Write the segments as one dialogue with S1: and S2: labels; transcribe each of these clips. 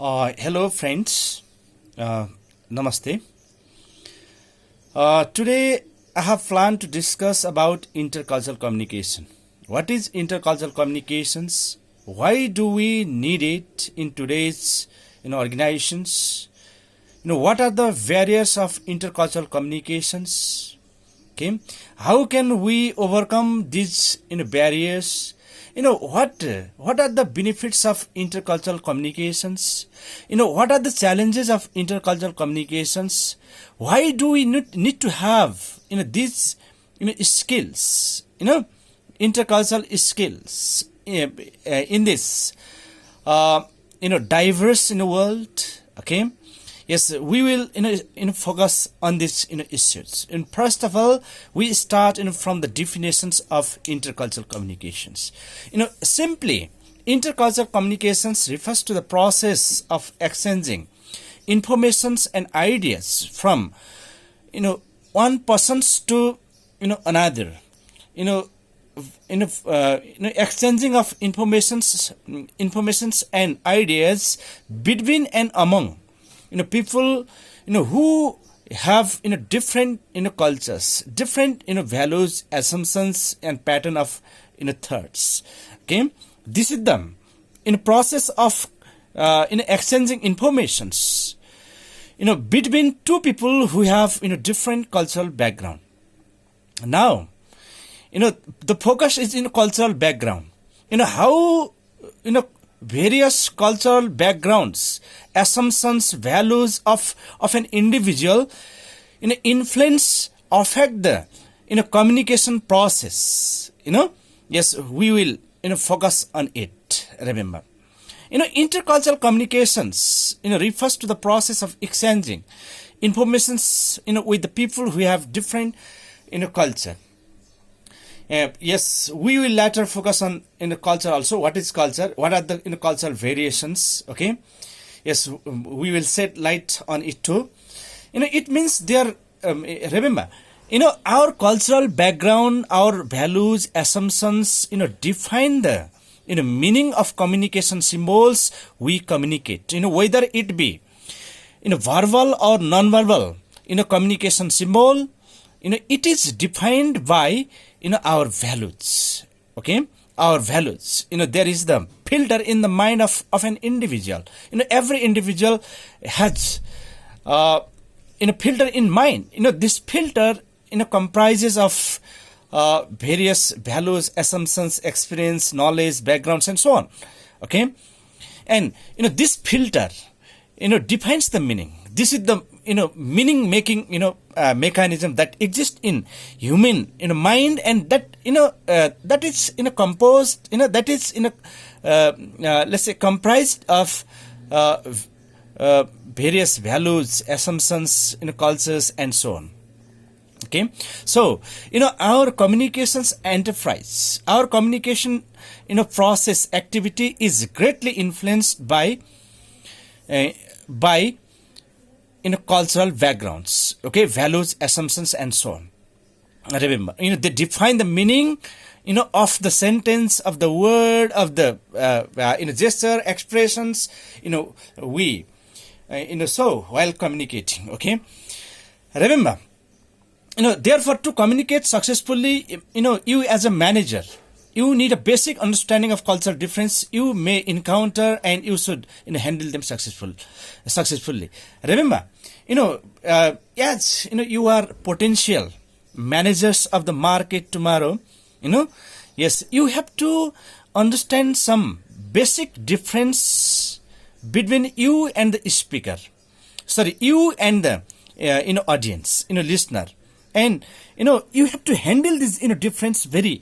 S1: Hello, friends. Namaste. Today, I have planned to discuss about intercultural communication. What is intercultural communications? Why do we need it in today's organizations? What are the barriers of intercultural communications? Okay, how can we overcome these barriers? What are the benefits of intercultural communications? What are the challenges of intercultural communications? Why do we need to have these skills, intercultural skills in this diverse world? Okay, yes, we will focus on these issues. And first of all, we start from the definitions of intercultural communications. Simply, intercultural communications refers to the process of exchanging informations and ideas from one person to another. Exchanging of informations and ideas between and among people who have different cultures, different values, assumptions, and pattern of thoughts. Okay, this is the process of exchanging informations between two people who have different cultural background. Now, the focus is in cultural background. How various cultural backgrounds, assumptions, values of an individual influence, affect the communication process. Yes, we will focus on it. Remember, intercultural communications refers to the process of exchanging informations with the people who have different culture. Yes, we will later focus on culture also. What is culture? What are the cultural variations? Okay. Yes, we will shed light on it too. It means there. Remember, our cultural background, our values, assumptions, define the meaning of communication symbols we communicate. Whether it be verbal or non-verbal, communication symbol. It is defined by our values. Okay, our values. There is the filter in the mind of an individual. Every individual has filter in mind. This filter comprises of various values, assumptions, experience, knowledge, backgrounds, and so on. Okay, and this filter defines the meaning. This is the meaning making mechanism that exists in human mind, and that that is composed that is let's say comprised of various values, assumptions, cultures, and so on. Okay, so our communications enterprise, our communication process activity is greatly influenced by cultural backgrounds, okay, values, assumptions, and so on. Remember, they define the meaning, of the sentence, of the word, of the gesture, expressions, we, so while communicating. Okay, remember, therefore, to communicate successfully, you as a manager, you need a basic understanding of cultural difference you may encounter, and you should handle them successfully. Remember, as you are potential managers of the market tomorrow. Yes, you have to understand some basic difference between you and the speaker. Sorry, you and the audience, listener, and you have to handle this difference very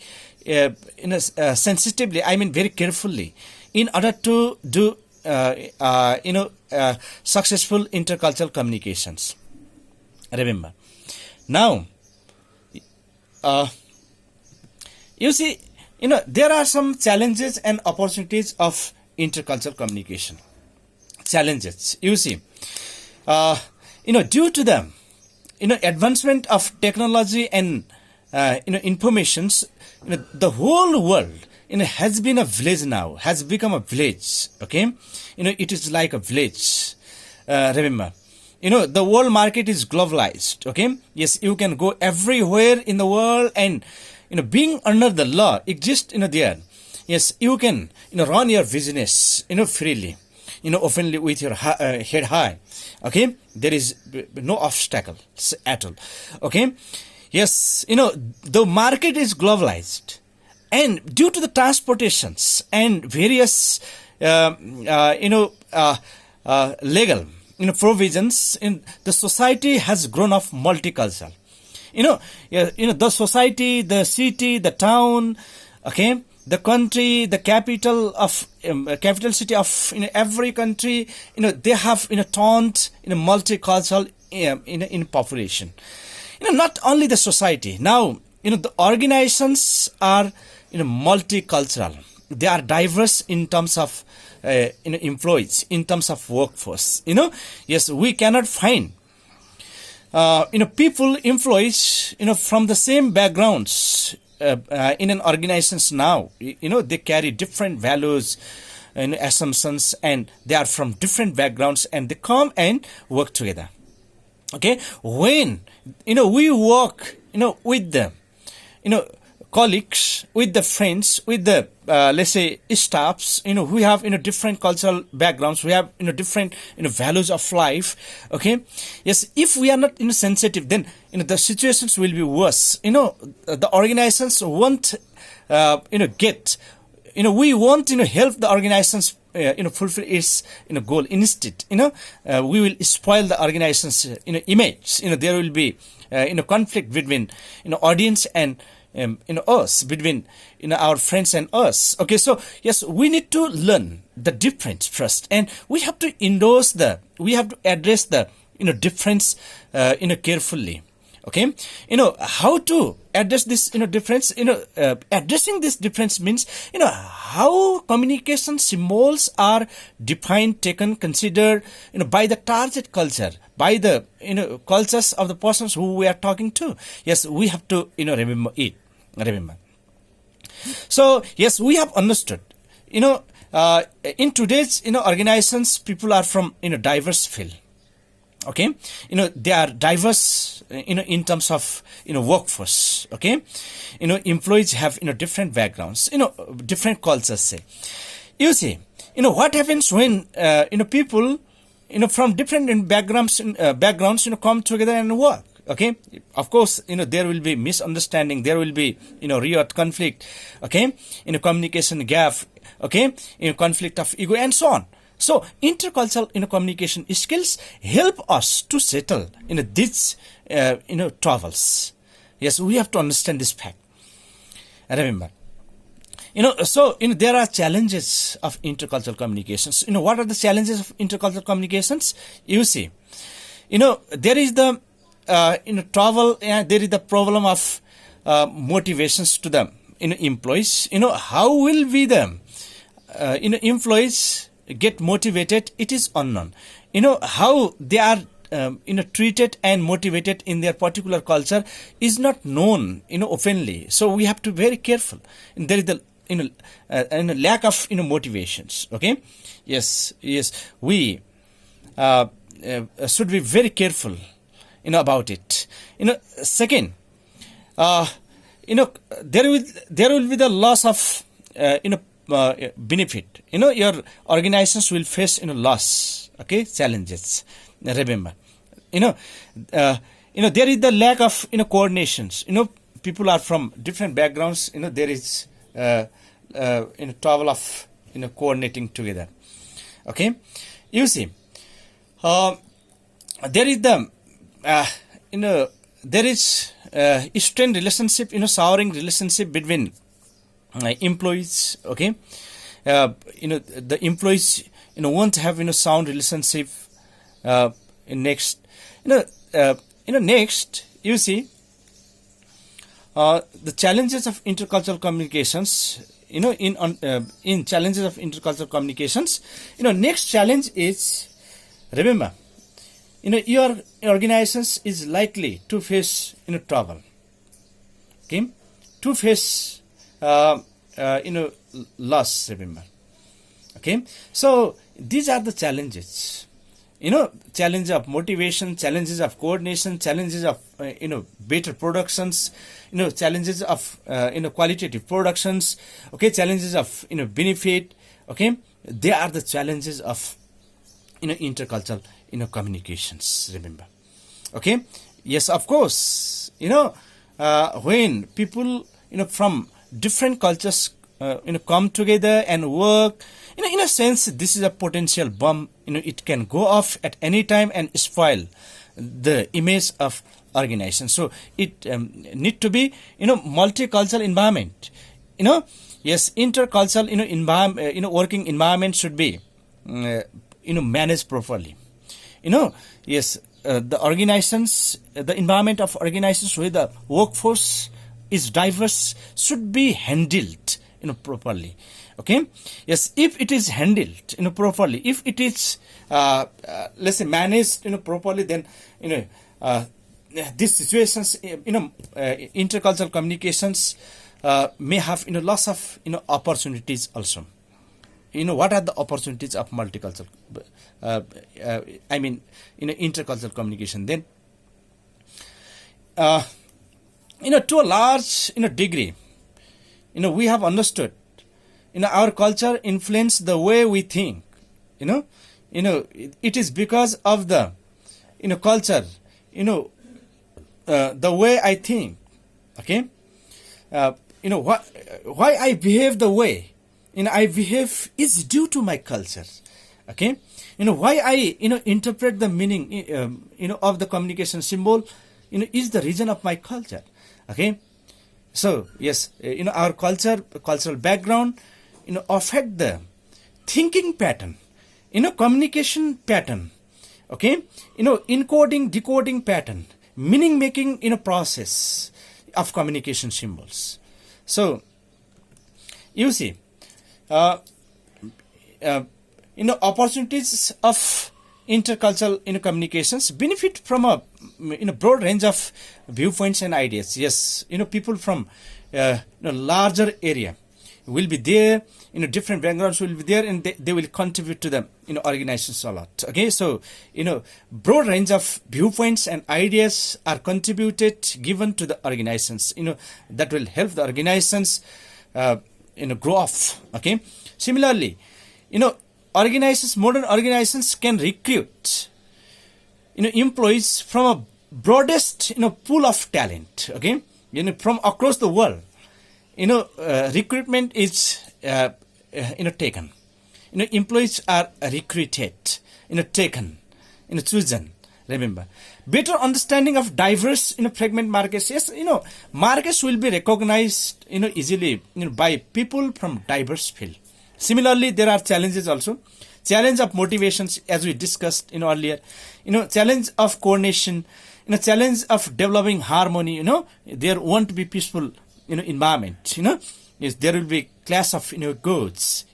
S1: sensitively, I mean very carefully, in order to do successful intercultural communications. Remember, now you see, there are some challenges and opportunities of intercultural communication. Challenges, you see, due to the advancement of technology and informations, the whole world has been a village now, has become a village. Okay, it is like a village. Remember, the world market is globalized. Okay, yes, you can go everywhere in the world, and being under the law exists there. Yes, you can run your business freely, openly with your head high. Okay, there is no obstacles at all. Okay, yes, the market is globalized, and due to the transportations and various legal provisions, in the society has grown up multicultural. The society, the city, the town, okay, the country, the capital city of every country, they have turned multicultural in population. Not only the society. Now, the organizations are multicultural. They are diverse in terms of employees, in terms of workforce. Yes, we cannot find people, employees, from the same backgrounds in an organizations now. They carry different values and assumptions, and they are from different backgrounds, and they come and work together. Okay, when we work with the colleagues, with the friends, with the let's say staffs, we have different cultural backgrounds, we have different values of life. Okay, yes, if we are not sensitive, then the situations will be worse. The organizations won't get, we won't help the organizations fulfill its goal. Instead, we will spoil the organization's image. There will be conflict between audience and us, between our friends and us. Okay, so yes, we need to learn the difference first, and we have to we have to address the difference carefully. Okay, how to address this difference. Addressing this difference means how communication symbols are defined, taken, considered by the target culture, by the cultures of the persons who we are talking to. Yes, we have to remember. So yes, we have understood. In today's organizations, people are from diverse field. Okay, they are diverse in terms of workforce. Okay, employees have different backgrounds, different cultures. Say, you see, what happens when people from different backgrounds come together and work. Okay, of course, there will be misunderstanding, there will be real conflict. Okay, communication gap. Okay, conflict of ego and so on. So intercultural communication skills help us to settle these troubles. Yes, we have to understand this fact. Remember, so there are challenges of intercultural communications. What are the challenges of intercultural communications? You see, there is the travel. There is the problem of motivations to the employees. How will be the employees get motivated? It is unknown. How they are treated and motivated in their particular culture is not known openly. So we have to be very careful. And there is the lack of motivations. Okay, yes, we should be very careful about it. Second, there will be the loss of benefit. Your organizations will face loss. Okay, challenges. Remember, there is the lack of coordinations. People are from different backgrounds. There is trouble of coordinating together. Okay, you see, there is the there is strained relationship, souring relationship between employees. Okay, the employees won't have sound relationship. Next, next, you see, the challenges of intercultural communications. In challenges of intercultural communications, next challenge is, remember, your organizations is likely to face trouble. Okay, to face loss, remember. Okay, so these are the challenges. Challenges of motivation, challenges of coordination, challenges of better productions, challenges of qualitative productions. Okay, challenges of benefit. Okay, they are the challenges of intercultural communications. Remember. Okay, yes, of course. When people from different cultures come together and work, in a sense, this is a potential bomb. It can go off at any time and spoil the image of organization. So it need to be multicultural environment. Yes, intercultural environment, working environment should be managed properly. Yes, the organizations, the environment of organizations where the workforce is diverse should be handled properly. Okay, yes, if it is handled properly, if it is let's say managed properly, then these situations intercultural communications may have lots of opportunities also. What are the opportunities of multicultural intercultural communication? Then to a large degree we have understood our culture influence the way we think. It is because of the culture the way I think. Okay, why I behave the way I behave is due to my culture. Okay, why I interpret the meaning of the communication symbol is the reason of my culture. Okay, so yes, our cultural background affect the thinking pattern, communication pattern. Okay, encoding, decoding pattern, meaning making process of communication symbols. So you see, opportunities of intercultural communications benefit from a broad range of viewpoints and ideas. Yes, people from larger area will be there, different backgrounds will be there, and they will contribute to the organizations a lot. Okay, so broad range of viewpoints and ideas are contributed, given to the organizations, that will help the organizations grow off. Okay, similarly, modern organizations can recruit employees from a broadest pool of talent. Okay, from across the world. Recruitment is taken. Employees are recruited, taken, chosen. Remember, better understanding of diverse fragment markets. Yes, markets will be recognized easily by people from diverse field. Similarly, there are challenges also. Challenge of motivations, as we discussed earlier. Challenge of coordination. Challenge of developing harmony. There won't be peaceful environment. Yes, there will be clash of egos.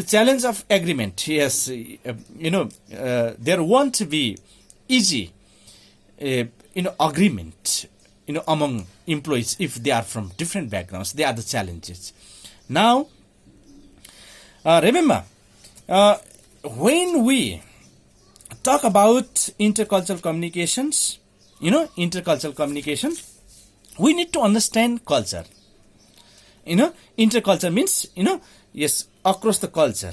S1: Challenge of agreement. Yes, there won't be easy agreement among employees if they are from different backgrounds. They are the challenges. Now remember, when we talk about intercultural communications, intercultural communication, we need to understand culture. Interculture means, yes, across the culture.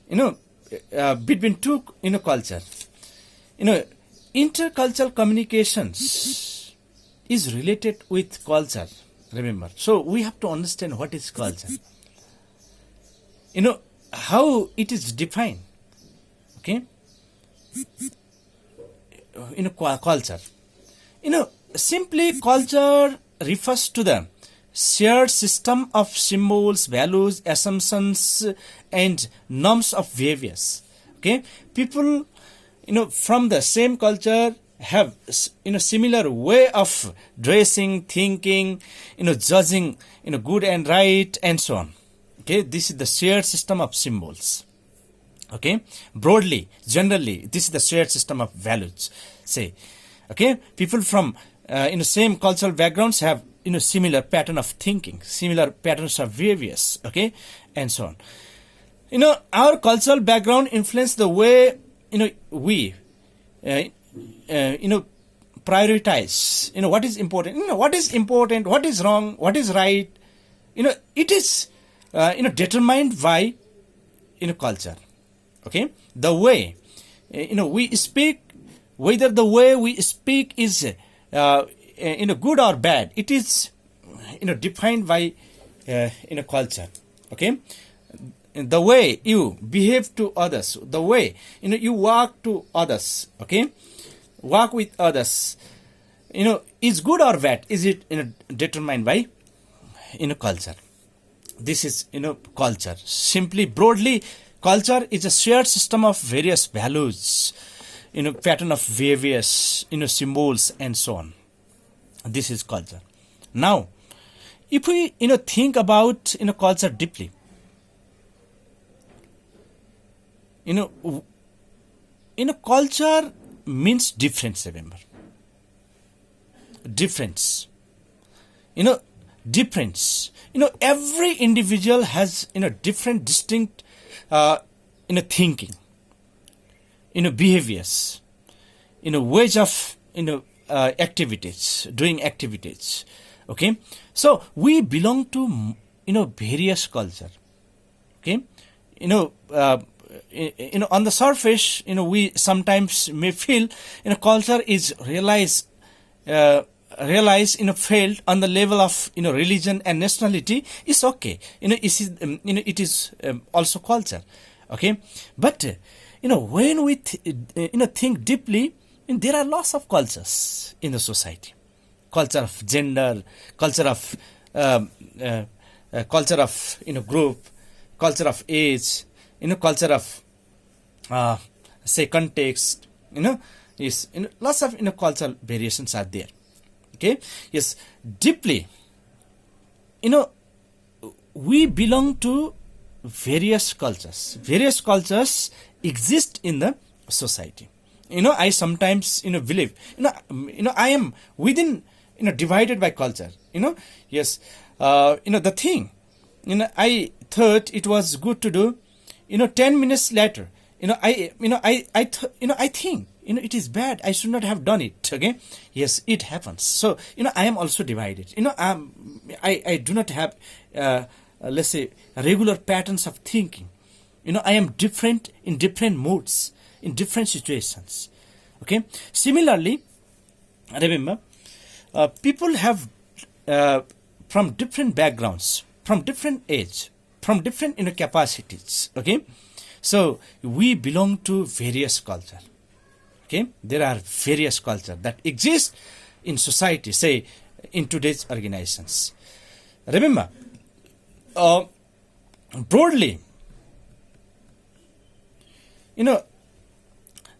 S1: Between two, culture. Intercultural communications is related with culture, remember. So we have to understand what is culture. How it is defined. Okay? Culture. Simply culture refers to the shared system of symbols, values, assumptions, and norms of behaviors. Okay, people, from the same culture have, similar way of dressing, thinking, judging, good and right, and so on. Okay, this is the shared system of symbols. Okay, broadly, generally, this is the shared system of values. Say, okay, people from same cultural backgrounds have similar pattern of thinking, similar patterns of behaviors, okay, and so on. Our cultural background influence the way we uh, prioritize what is important, what is wrong, what is right. It is determined by culture. Okay, the way we speak, whether the way we speak is good or bad, it is defined by culture. Okay, the way you behave to others, the way you walk to others, okay, walk with others, is good or bad, is it determined by culture. This is culture. Simply, broadly, culture is a shared system of various values, pattern of behaviors, symbols, and so on. This is culture. Now, if we think about culture deeply, culture means difference. Remember, difference. Difference. Every individual has different, distinct thinking, behaviors, ways of activities, doing activities. Okay, so we belong to various culture. Okay, on the surface, we sometimes may feel culture is realized failed on the level of religion and nationality is okay. It is also culture. Okay, but when we think deeply, there are lots of cultures in the society. Culture of gender, culture of group, culture of age, culture of say context. Is lots of cultural variations are there. Okay, yes, deeply, we belong to various cultures. Various cultures exist in the society. I sometimes believe I am within divided by culture. Yes, the thing I thought it was good to do. 10 minutes later, I think it is bad, I should not have done it. Okay, yes, it happens. So I am also divided. I do not have let's say regular patterns of thinking. I am different in different moods, in different situations. Okay, similarly, remember, people have from different backgrounds, from different age, from different capacities. Okay, so we belong to various culture. Okay, there are various culture that exist in society, say in today's organizations. Remember, broadly,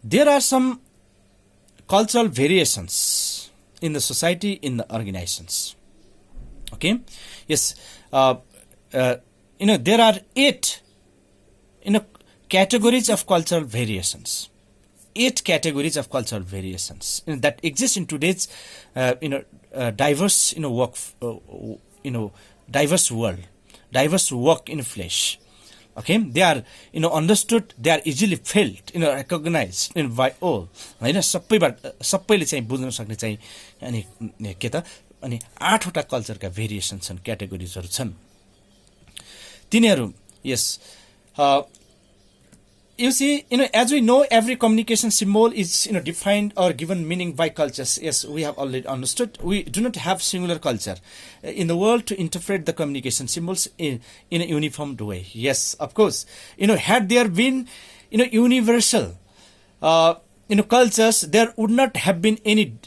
S1: there are some cultural variations in the society, in the organizations. Okay, yes, there are 8 categories of cultural variations. 8 categories of cultural variations that exist in today's diverse diverse world, diverse work in flesh. Okay, they are understood, they are easily felt, recognized by all. सबैले चाहिँ बुझ्न सक्ने चाहिँ अनि के त अनि 8 वटा कल्चरका भेरिएसन छन्, क्याटेगोरिजहरु छन्। तिनीहरु, yes, you see, as we know, every communication symbol is defined or given meaning by cultures. Yes, we have already understood. We do not have singular culture in the world to interpret the communication symbols in a uniformed way. Yes, of course, had there been universal cultures, there would not have been any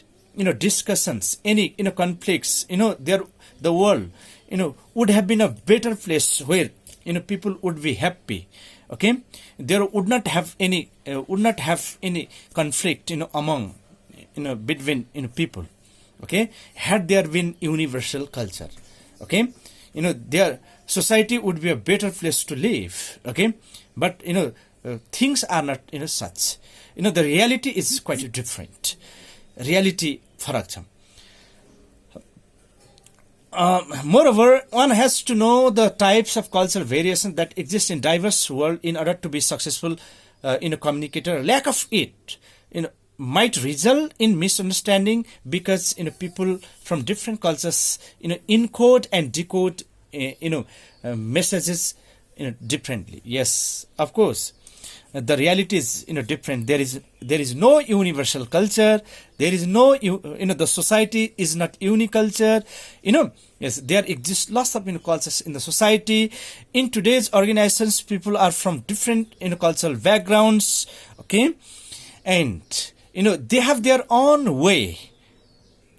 S1: discussions, any conflicts. The world would have been a better place where people would be happy. Okay, there would not have any conflict among between people. Okay, had there been universal culture. Okay, their society would be a better place to live. Okay, but things are not such. The reality is quite different. Reality farak छ। Moreover, one has to know the types of cultural variation that exist in diverse world in order to be successful in a communicator. Lack of it, might result in misunderstanding because people from different cultures encode and decode messages differently. Yes, of course. The reality is different. There is no universal culture. There is no the society is not uniculture. Yes, there exist lots of cultures in the society. In today's organizations, people are from different cultural backgrounds. Okay, and they have their own way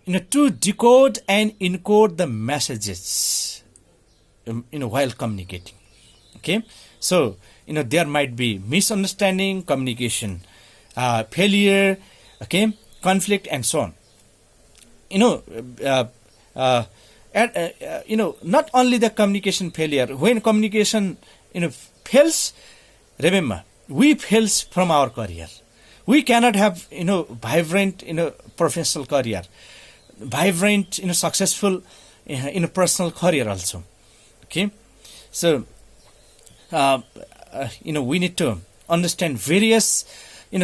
S1: to decode and encode the messages while communicating. Okay, so there might be misunderstanding, communication failure, okay, conflict, and so on. Not only the communication failure. When communication fails, remember, we fails from our career. We cannot have vibrant professional career, vibrant successful personal career also. Okay, so we need to understand various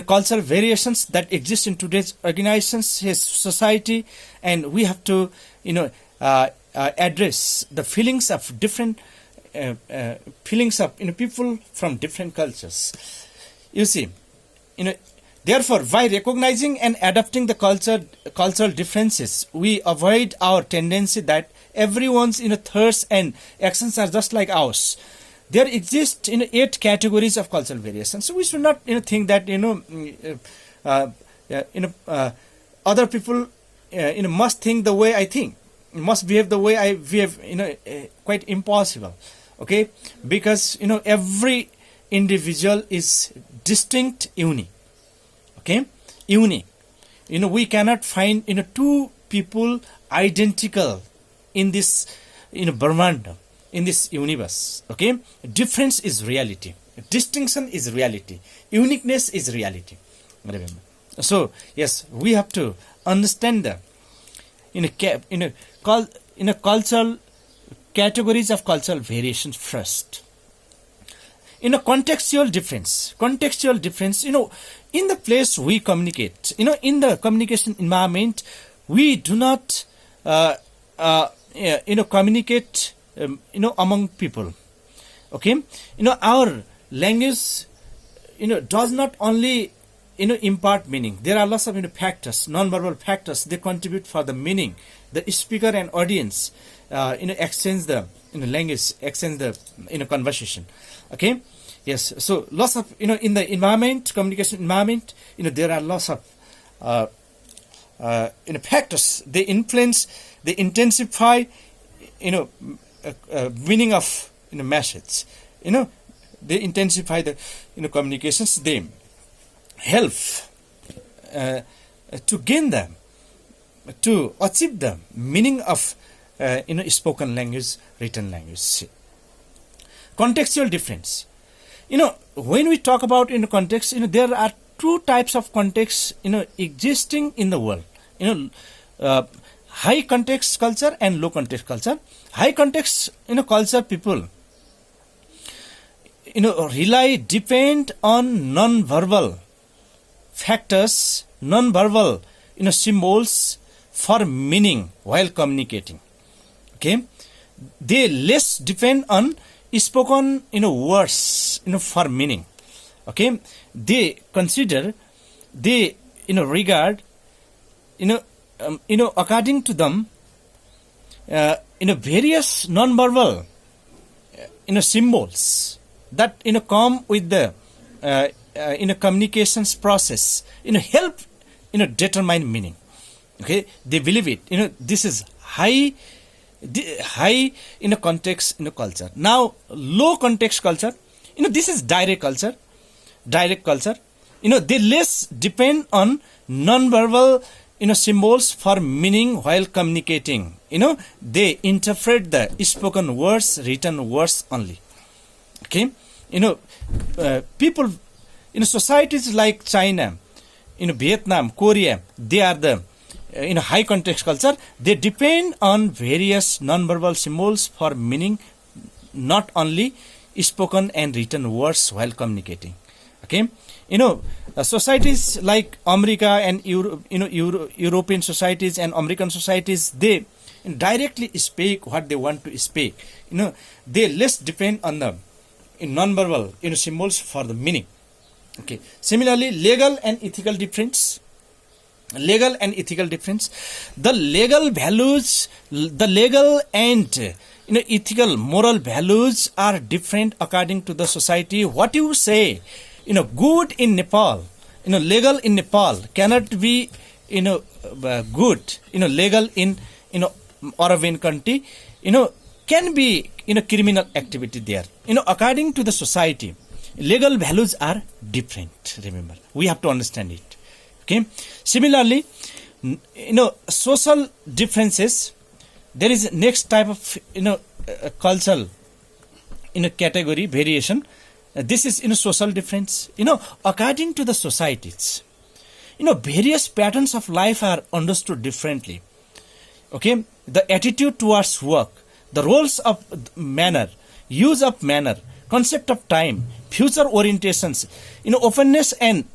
S1: cultural variations that exist in today's organizations, his society, and we have to address the feelings of different feelings of people from different cultures. You see, therefore, by recognizing and adapting the cultural differences, we avoid our tendency that everyone's thoughts and actions are just like ours. There exist 8 categories of cultural variation. So we should not think that other people must think the way I think, must behave the way I behave. Quite impossible. Okay, because every individual is distinct, unique. Okay, unique. We cannot find two people identical in this Brahmanda, in this universe. Okay, difference is reality, distinction is reality, uniqueness is reality. Remember. So yes, we have to understand the cultural categories of cultural variations first. Contextual difference, in the place we communicate, in the communication environment, we do not communicate among people. Okay, our language does not only impart meaning. There are lots of factors, non-verbal factors, they contribute for the meaning. The speaker and audience exchange the language, exchange the conversation. Okay, yes, so lots of in the environment, communication environment, there are lots of factors. They influence, they intensify meaning of message. They intensify the communications. They help to gain them, to achieve the meaning of spoken language, written language. Contextual difference. When we talk about context, there are 2 types of context existing in the world. High context culture and low context culture. High context culture people depend on non-verbal factors, non-verbal symbols for meaning while communicating. Okay, they less depend on spoken words for meaning. Okay, they consider, they regard according to them various non-verbal symbols that come with the communications process help determine meaning. Okay, they believe it. This is high context culture. Now low context culture, this is direct culture. They less depend on non-verbal symbols for meaning while communicating. They interpret the spoken words, written words only. Okay, people societies like China, Vietnam, Korea, they are the in a high context culture, they depend on various non-verbal symbols for meaning, not only spoken and written words while communicating. Okay, societies like America and European societies and American societies, they directly speak what they want to speak. They less depend on the non-verbal symbols for the meaning. Okay. Similarly, legal and ethical difference. Legal and ethical difference. The legal values, the legal and ethical, moral values are different according to the society. What you say, good in Nepal, legal in Nepal cannot be, good, legal in, Arabian country, can be, criminal activity there. According to the society, legal values are different. Remember, we have to understand it. Okay. Similarly, social differences. There is next type of cultural category variation. This is social difference. According to the societies, various patterns of life are understood differently. Okay, the attitude towards work, the roles of manner, use of manner, concept of time, future orientations, openness and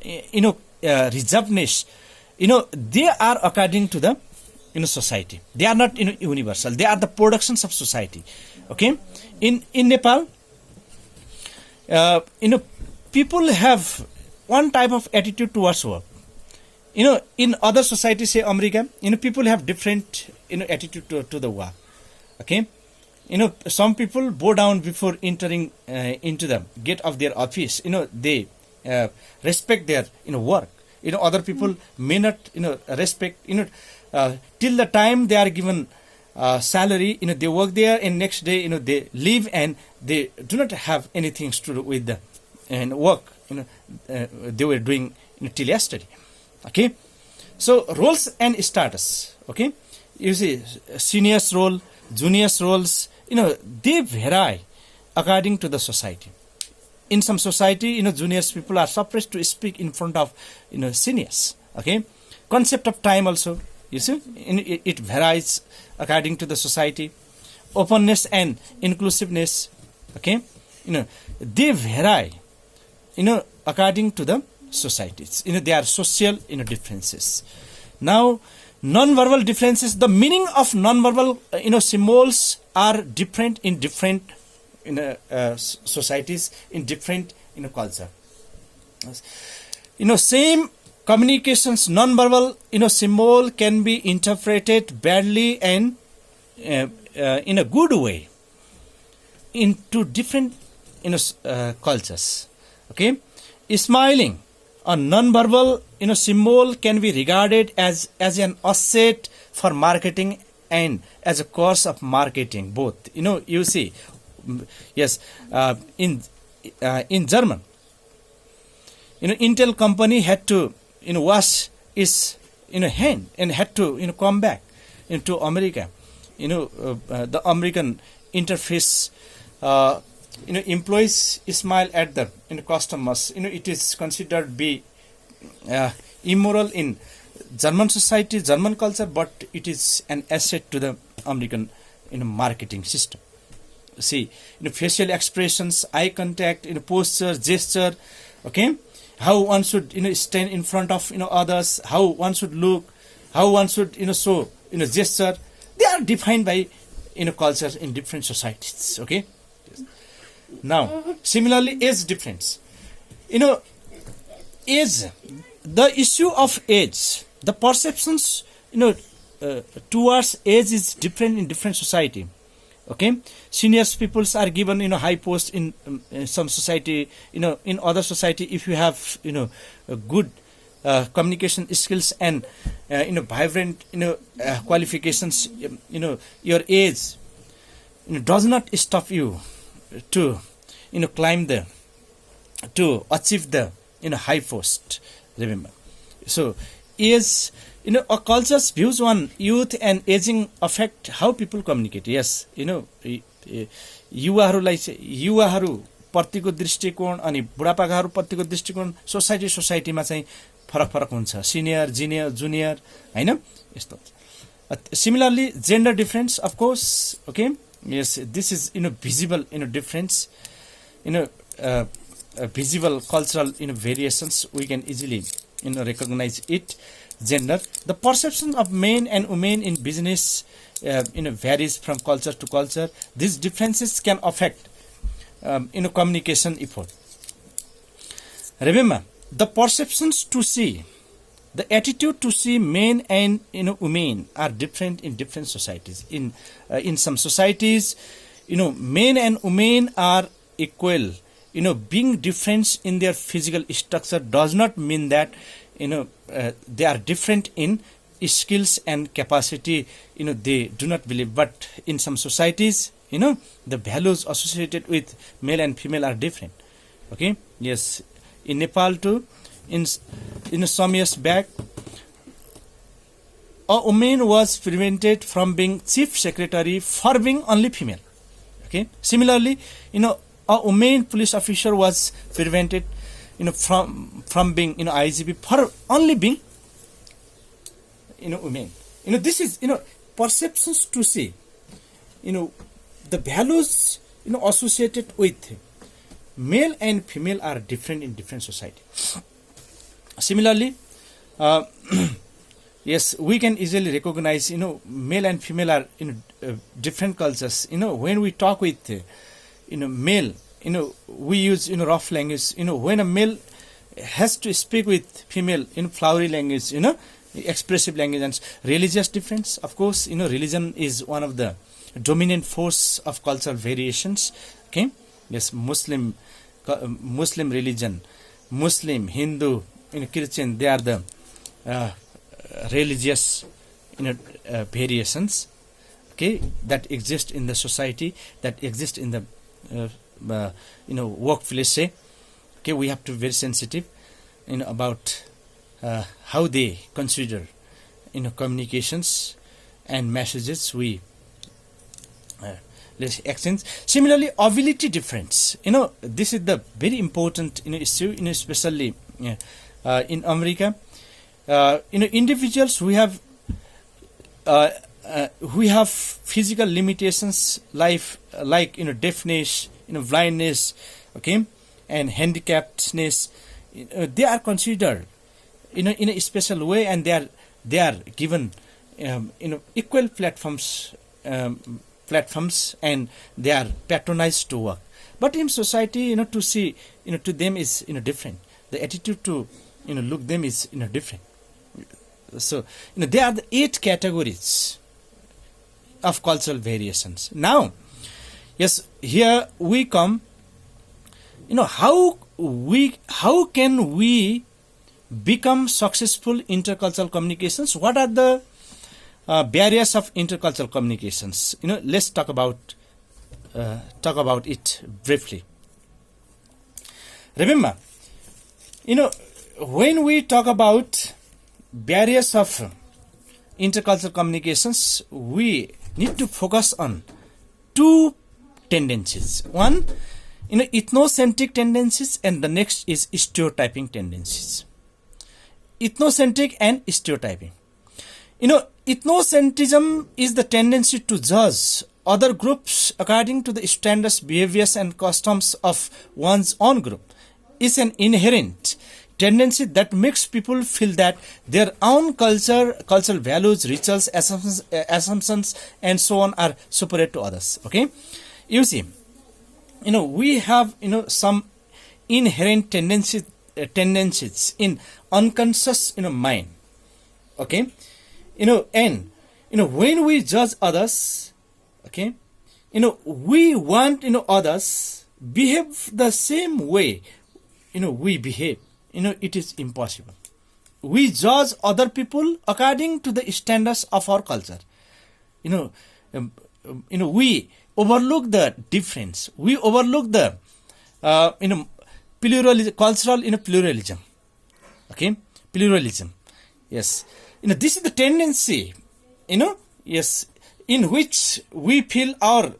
S1: reservedness, they are according to the society. They are not universal. They are the productions of society. Okay, in Nepal, people have one type of attitude towards work. In other societies, say America, people have different attitude to the work. Okay, some people bow down before entering into the gate of their office. They respect their work. Other people may not respect till the time they are given salary. They work there, and next day they leave, and they do not have anything to do with the work they were doing till yesterday. Okay, so roles and status. Okay, you see seniors role, juniors roles, they vary according to the society. In some society, juniors people are suppressed to speak in front of seniors. Okay, concept of time also, you see, it varies according to the society. Openness and inclusiveness, okay, they vary according to the societies. They are social differences. Now, non-verbal differences. The meaning of non-verbal symbols are different in different societies, in different culture. Same communications, non-verbal symbol can be interpreted badly and in a good way into different cultures. Okay, smiling, a non-verbal symbol, can be regarded as an asset for marketing and as a course of marketing both. You see, yes, in German, Intel company had to wash its hand and had to come back into America. The American interface, employees smile at the customers. It is considered be immoral in German society, German culture, but it is an asset to the American marketing system. See, facial expressions, eye contact, posture, gesture. Okay, how one should stand in front of others, how one should look, how one should show gesture. They are defined by cultures in different societies. Okay. Now, similarly, age difference. Age, the issue of age, the perceptions towards age is different in different society. Okay, seniors peoples are given high post in some society. In other society, if you have a good communication skills and vibrant qualifications, your age does not stop you to climb to achieve the high post. Remember, so age, a culture's views on youth and aging affect how people communicate. Yes, युवाहरूलाई प्रतिको दृष्टिकोण अनि बुढापाकाहरू प्रतिको दृष्टिकोण सोसाइटीमा चाहिँ फरक फरक हुन्छ, सिनियर जिनियर जुनियर हैन यस्तो। Similarly gender difference of course, okay, yes this is visible difference, visible cultural variations. We can easily recognize it. Gender, the perception of men and women in business varies from culture to culture. These differences can affect communication effort. Remember, the perceptions to see, the attitude to see men and women are different in different societies. In some societies, men and women are equal. Being different in their physical structure does not mean that they are different in skills and capacity. They do not believe. But in some societies, the values associated with male and female are different. Okay, yes. In Nepal too, in some years back, a woman was prevented from being chief secretary for being only female. Okay. Similarly, a woman police officer was prevented, from being, IGP for only being, women. This is, perceptions to see, the values, associated with male and female are different in different society. Similarly, yes, we can easily recognize, male and female are different cultures. When we talk with male, we use rough language. When a male has to speak with female in flowery language, expressive language. And religious difference, of course, religion is one of the dominant force of cultural variations. Okay, yes, Muslim religion, Muslim, Hindu, Christian, they are the religious variations, okay, that exist in the society, that exist in the workplace. Say, okay, we have to be very sensitive about how they consider communications and messages we let's exchange. Similarly, ability difference, this is the very important issue, especially in America. Individuals who have physical limitations, like deafness, blindness, okay, and handicappedness, they are considered in a special way, and they are given equal platforms, and they are patronized to work. But in society, to see, to them is different. The attitude to look them is different. So there are the 8 categories of cultural variations. Now, yes, here we come. How can we become successful intercultural communications? What are the barriers of intercultural communications? Let's talk about it briefly. Remember, when we talk about barriers of intercultural communications, we need to focus on 2 tendencies. One, ethnocentric tendencies, and the next is stereotyping tendencies. Ethnocentric and stereotyping. Ethnocentrism is the tendency to judge other groups according to the standards, behaviors, and customs of one's own group. It's an inherent tendency that makes people feel that their own cultural values, rituals, assumptions, and so on are superior to others. Okay, you see, we have some inherent tendencies in unconscious mind. Okay, and when we judge others, okay, we want others behave the same way we behave. It is impossible. We judge other people according to the standards of our culture. We overlook the difference. We overlook the pluralism, cultural pluralism. Okay, pluralism. Yes, this is the tendency. Yes, in which we feel our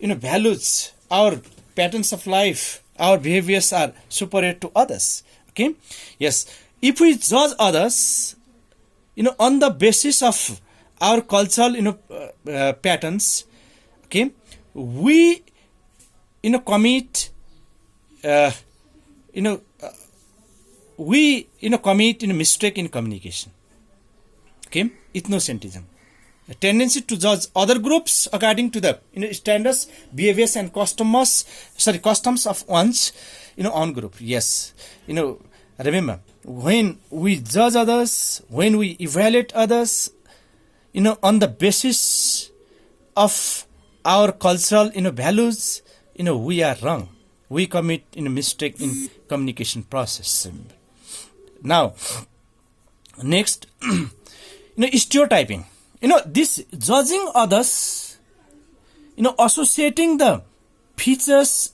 S1: values, our patterns of life, our behaviors are superior to others. Okay, yes, if we judge others, on the basis of our cultural, patterns, okay, we, commit, we, commit, mistake in communication. Okay, ethnocentrism, a tendency to judge other groups according to the, standards, behaviors, and customs of one's, own group. Yes, remember, when we judge others, when we evaluate others, on the basis of our cultural, values, we are wrong. We commit, mistake in communication process. Now, next, stereotyping. This judging others, associating the features,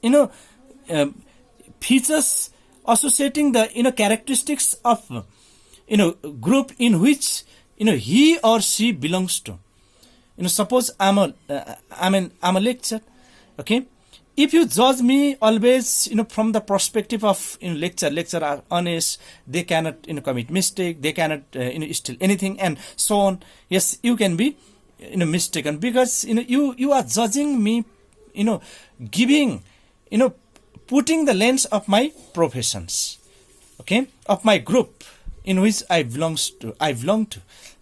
S1: features associating the, characteristics of, group in which, he or she belongs to. Suppose I'm a lecturer, okay? If you judge me always, from the perspective of, lecturer are honest, they cannot, commit mistake, they cannot, steal anything, and so on. Yes, you can be, mistaken, because, you are judging me, giving, putting the lens of my professions, okay, of my group in which I belong to.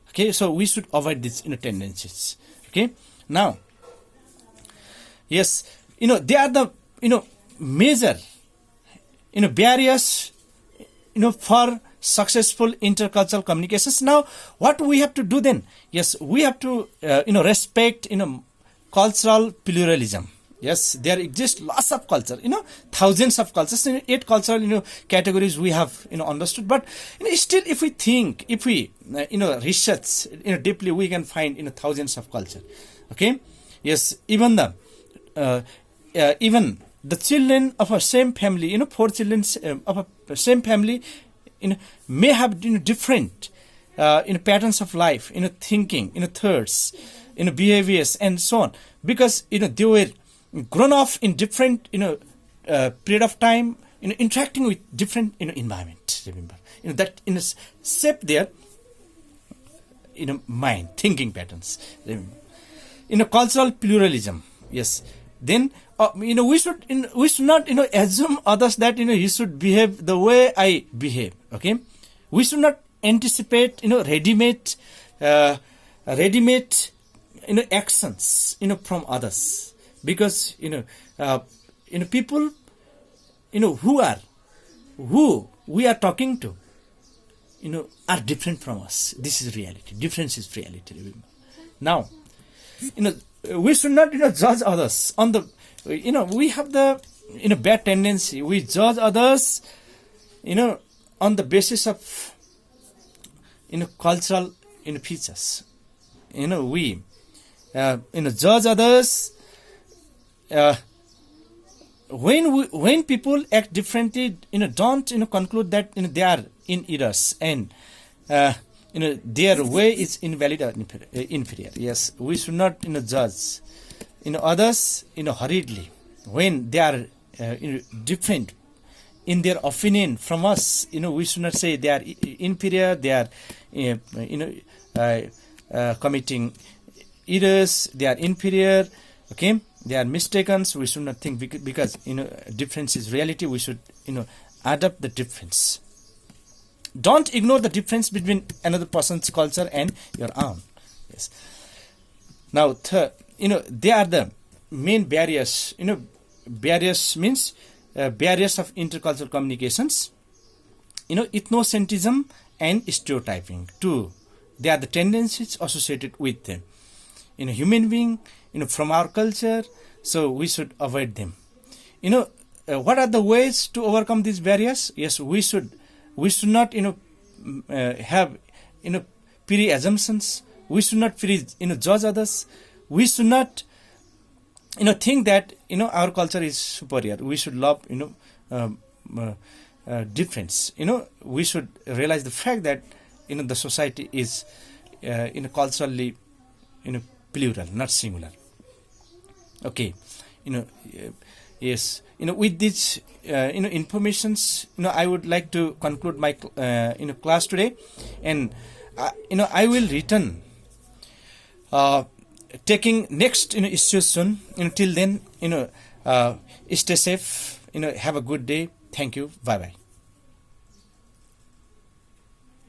S1: Okay, so we should avoid these, tendencies. Okay, now, yes, they are the, major, barriers, for successful intercultural communications. Now, what we have to do then? Yes, we have to, respect, cultural pluralism. Yes, there exist lots of culture, thousands of cultures, 8 cultural, categories we have, understood. But, still if we think, if we, research, deeply, we can find, thousands of culture. Okay. Yes, even the children of a same family, 4 children of a same family, may have, different, patterns of life, thinking, thoughts, behaviors, and so on, because, they were grown up in different, period of time, interacting with different, environment. Remember, that shape their, mind, thinking patterns. Remember, cultural pluralism. Yes, then we should not, assume others that, you should behave the way I behave. Okay, we should not anticipate, ready-made, actions, from others. Because, people, who we are talking to, are different from us. This is reality. Difference is reality. Remember. Now, we should not, judge others on the, we have the, bad tendency. We judge others, on the basis of, cultural, features. We, judge others. When people act differently, don't, conclude that, they are in errors, and their way is invalid or inferior. Yes, we should not, judge, others, hurriedly when they are, different in their opinion from us. We should not say they are inferior. They are, committing errors. They are inferior. Okay. They are mistaken. So we should not think because difference is reality. We should adapt the difference. Don't ignore the difference between another person's culture and your own. Yes. Now, they are the main barriers. Barriers means barriers of intercultural communications. Ethnocentrism and stereotyping. Two, they are the tendencies associated with them. Human being, from our culture, so we should avoid them. What are the ways to overcome these barriers? Yes, we should not, have, pre-assumptions. We should not judge others. We should not, think that, our culture is superior. We should love, difference. We should realize the fact that, the society is, culturally, plural, not singular. Okay, Yes, with these informations, I would like to conclude my class today, and I will return taking next issues soon. Till then, stay safe. Have a good day. Thank you. Bye bye.